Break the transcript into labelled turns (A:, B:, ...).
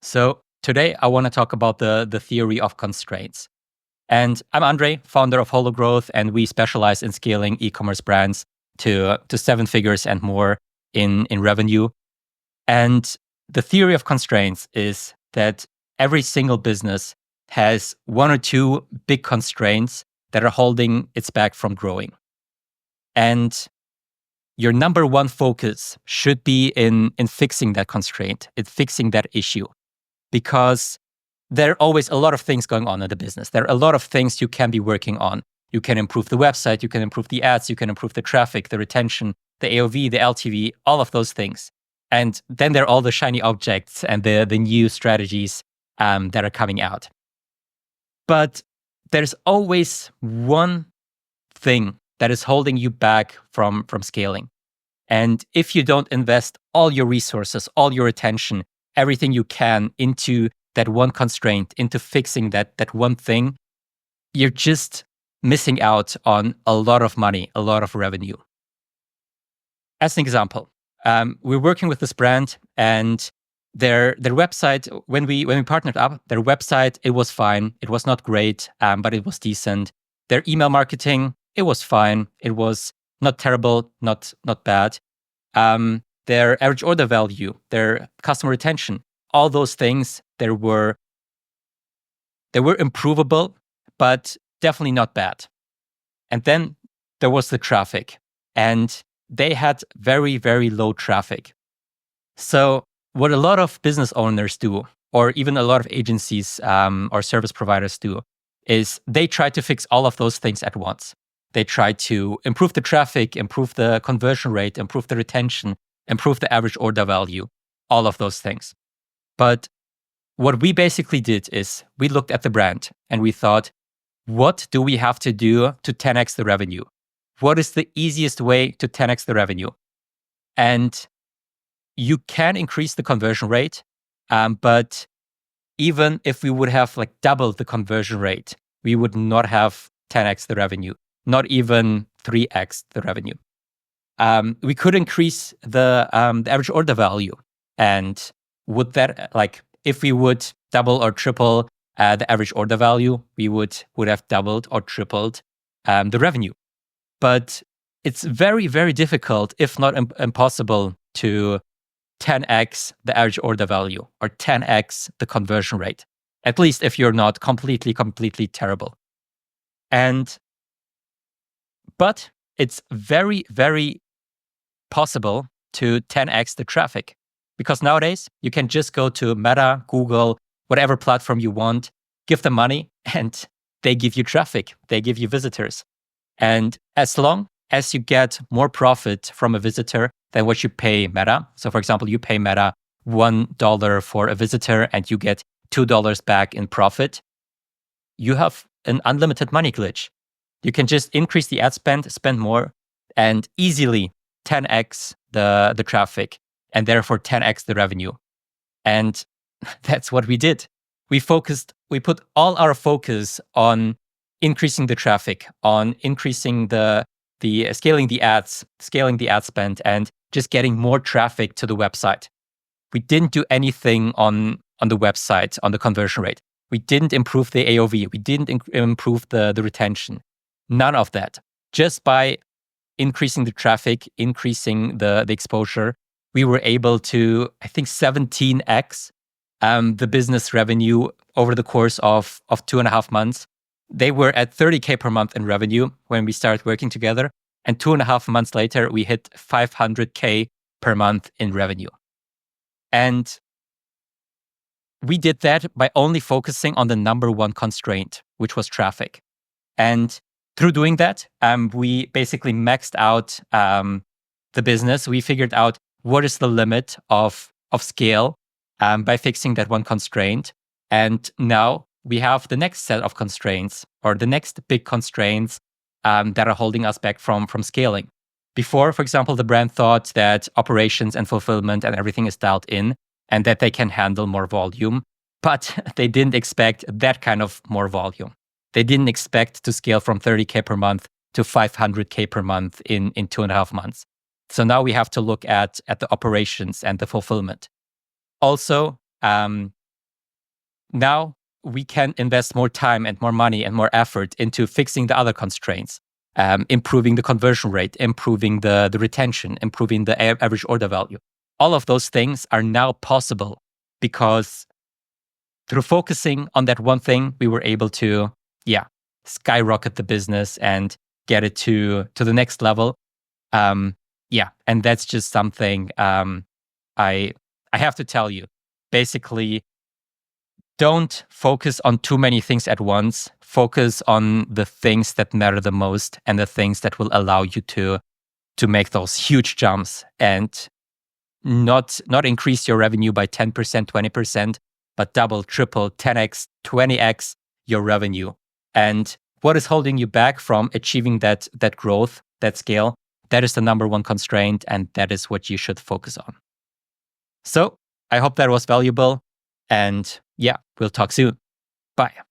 A: So today I want to talk about the theory of constraints. And I'm Andre, founder of Hologrowth, and we specialize in scaling e-commerce brands to seven figures and more in revenue. And the theory of constraints is that every single business has one or two big constraints that are holding its back from growing. And your number one focus should be in fixing that constraint, in fixing that issue, because there are always a lot of things going on in the business. There are a lot of things you can be working on. You can improve the website, you can improve the ads, you can improve the traffic, the retention, the AOV, the LTV, all of those things. And then there are all the shiny objects and the new strategies that are coming out. But there's always one thing that is holding you back from scaling. And if you don't invest all your resources, all your attention, everything you can into that one constraint, into fixing that one thing, you're just missing out on a lot of money, a lot of revenue. As an example, we're working with this brand, and their website, when we partnered up, their website, it was fine. It was not great, but it was decent. Their email marketing, it was fine. It was not terrible, not bad. Their average order value, their customer retention, all those things, they were improvable, but definitely not bad. And then there was the traffic, and they had very, very low traffic. So what a lot of business owners do, or even a lot of agencies or service providers do, is they try to fix all of those things at once. They try to improve the traffic, improve the conversion rate, improve the retention, improve the average order value, all of those things. But what we basically did is we looked at the brand and we thought, what do we have to do to 10x the revenue? What is the easiest way to 10x the revenue? And you can increase the conversion rate, but even if we would have like doubled the conversion rate, we would not have 10x the revenue, not even 3x the revenue. We could increase the average order value, and would that, like, if we would double or triple the average order value, we would have doubled or tripled the revenue. But it's very, very difficult, if not impossible, to 10x the average order value or 10x the conversion rate, at least if you're not completely terrible. But it's very, very possible to 10x the traffic, because nowadays you can just go to Meta, Google, whatever platform you want, give them money, and they give you traffic, they give you visitors. And as long as you get more profit from a visitor than what you pay Meta, so for example, you pay Meta $1 for a visitor and you get $2 back in profit, you have an unlimited money glitch. You can just increase the ad spend more, and easily 10x the traffic, and therefore 10x the revenue. And that's what we did. We put all our focus on increasing the traffic, on increasing the scaling the ads, scaling the ad spend, and just getting more traffic to the website. We didn't do anything on the website, on the conversion rate. We didn't improve the AOV. We didn't improve the retention. None of that. Just by increasing the traffic, increasing the exposure, we were able to, I think, 17x the business revenue over the course of 2.5 months. They were at 30K per month in revenue when we started working together. And 2.5 months later, we hit 500K per month in revenue. And we did that by only focusing on the number one constraint, which was traffic. And through doing that, we basically maxed out the business. We figured out what is the limit of scale by fixing that one constraint. And now we have the next set of constraints, or the next big constraints that are holding us back from scaling. Before, for example, the brand thought that operations and fulfillment and everything is dialed in and that they can handle more volume, but they didn't expect that kind of more volume. They didn't expect to scale from 30K per month to 500K per month in 2.5 months. So now we have to look at the operations and the fulfillment. Also, now we can invest more time and more money and more effort into fixing the other constraints, improving the conversion rate, improving the retention, improving the average order value. All of those things are now possible because through focusing on that one thing, we were able to, skyrocket the business and get it to the next level. And that's just something I have to tell you. Basically, don't focus on too many things at once. Focus on the things that matter the most and the things that will allow you to make those huge jumps and not increase your revenue by 10%, 20%, but double, triple, 10x, 20x your revenue. And what is holding you back from achieving that growth, that scale? That is the number one constraint, and that is what you should focus on. So I hope that was valuable. And we'll talk soon. Bye.